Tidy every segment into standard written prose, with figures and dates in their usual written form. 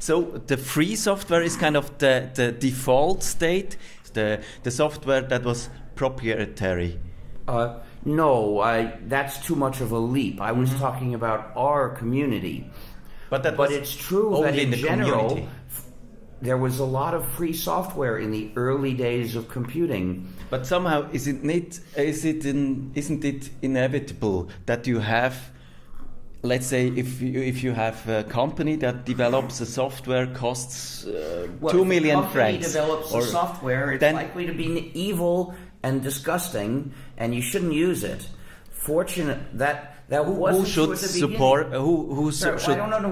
So the free software is kind of the default state, the software that was proprietary. No, that's too much of a leap. I was talking about our community. But it's true that in general, community. There was a lot of free software in the early days of computing. But somehow, isn't it inevitable that you have, let's say, if you have a company that develops a software costs 2 million francs. If a company develops a software, it's likely to be evil and disgusting, and you shouldn't use it. Fortunate that wasn't should support. Who Sir, should? I don't know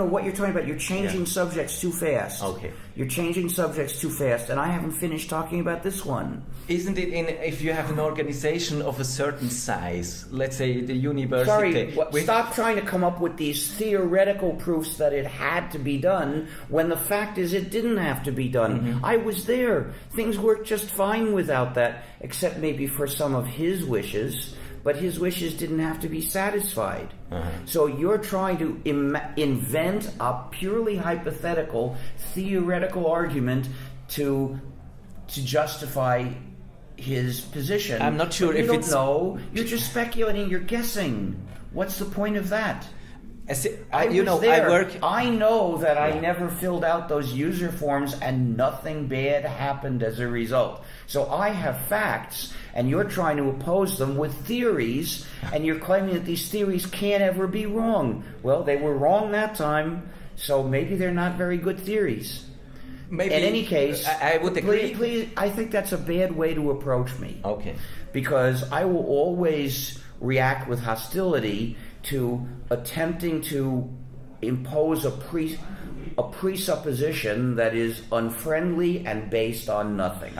what you're talking about. You're changing subjects too fast. Okay. You're changing subjects too fast, and I haven't finished talking about this one. Isn't it if you have an organization of a certain size, let's say the university? Sorry, stop trying to come up with these theoretical proofs that it had to be done when the fact is it didn't have to be done. Mm-hmm. I was there. Things worked just fine without that, except maybe for some of his wishes. But his wishes didn't have to be satisfied. So you're trying to invent a purely hypothetical, theoretical argument to justify his position. I'm not sure if it's... No, you're just speculating, you're guessing. What's the point of that? I know that I never filled out those user forms and nothing bad happened as a result. So I have facts, and you're trying to oppose them with theories, and you're claiming that these theories can't ever be wrong. Well, they were wrong that time, so maybe they're not very good theories. Maybe, in any case, I would agree. Please, I think that's a bad way to approach me. Okay. Because I will always react with hostility to attempting to impose a presupposition that is unfriendly and based on nothing.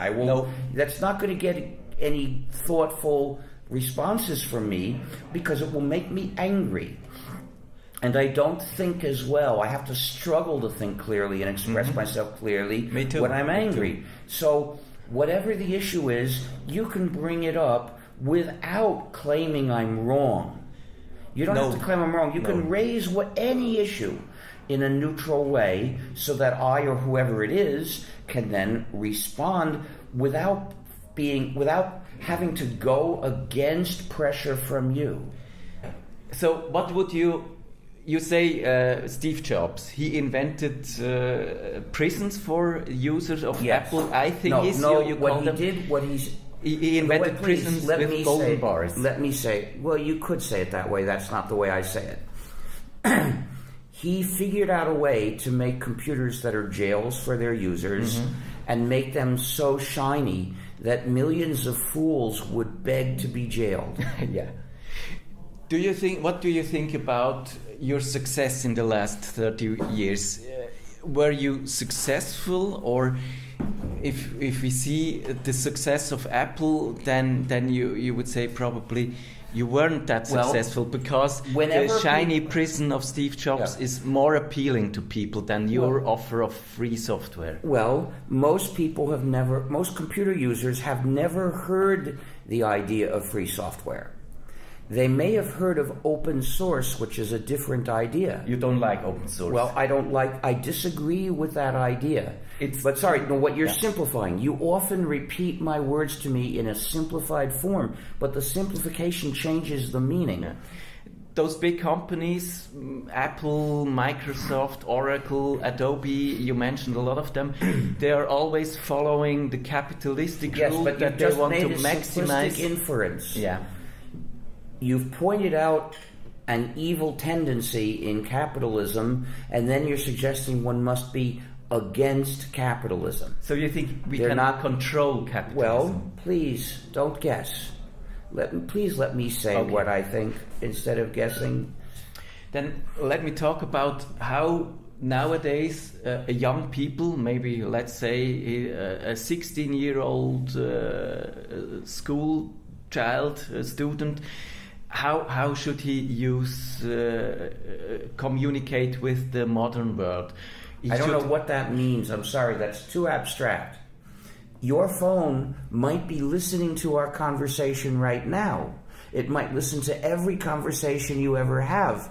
That's not going to get any thoughtful responses from me because it will make me angry. And I don't think as well. I have to struggle to think clearly and express myself clearly Me too. when I'm angry. So whatever the issue is, you can bring it up without claiming I'm wrong. You don't have to claim I'm wrong. You can raise any issue in a neutral way so that I or whoever it is can then respond without having to go against pressure from you. So what would you say Steve Jobs, he invented prisons for users of Apple. I think he invented prisons with golden bars. Let me say, well, you could say it that way. That's not the way I say it. He figured out a way to make computers that are jails for their users and make them so shiny that millions of fools would beg to be jailed. Yeah. What do you think about your success in the last 30 years? Were you successful, or if we see the success of Apple, then you would say probably you weren't that successful because the shiny prison of Steve Jobs is more appealing to people than your offer of free software. Well, most computer users have never heard the idea of free software. They may have heard of open source, which is a different idea. You don't like open source? Well, I disagree with that idea. What you're simplifying. You often repeat my words to me in a simplified form, but the simplification changes the meaning. Yeah. Those big companies, Apple, Microsoft, Oracle, Adobe, you mentioned a lot of them, they are always following the capitalistic rule that they want to maximize. Simplistic inference. Yeah. You've pointed out an evil tendency in capitalism, and then you're suggesting one must be against capitalism. So you think we cannot control capitalism? Well, please don't guess. Please let me say what I think instead of guessing. Then let me talk about how nowadays young people, maybe let's say a 16-year-old school child, student, how should he communicate with the modern world? I don't know what that means. I'm sorry, that's too abstract. Your phone might be listening to our conversation right now. It might listen to every conversation you ever have.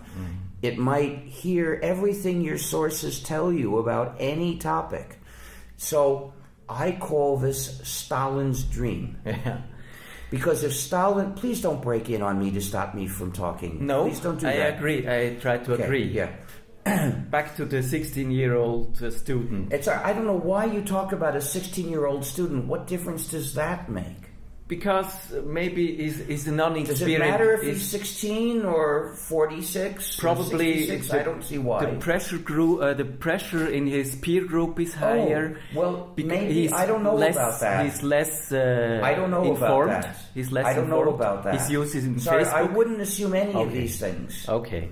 It might hear everything your sources tell you about any topic. So I call this Stalin's dream. Yeah. Because if Stalin... Please don't break in on me to stop me from talking. No, please don't do I that. agree. I try to agree. Yeah. Back to the 16-year-old student. I don't know why you talk about a 16-year-old student. What difference does that make? Because maybe he's a non-experienced... Does it matter if he's 16 or 46 probably or 66? I don't see why. The pressure in his peer group is higher. Well, maybe I don't know about that. He's less I don't know informed. about that. He's less I don't informed. know about that. He's using Sorry, Facebook. I wouldn't assume any of these things. Okay.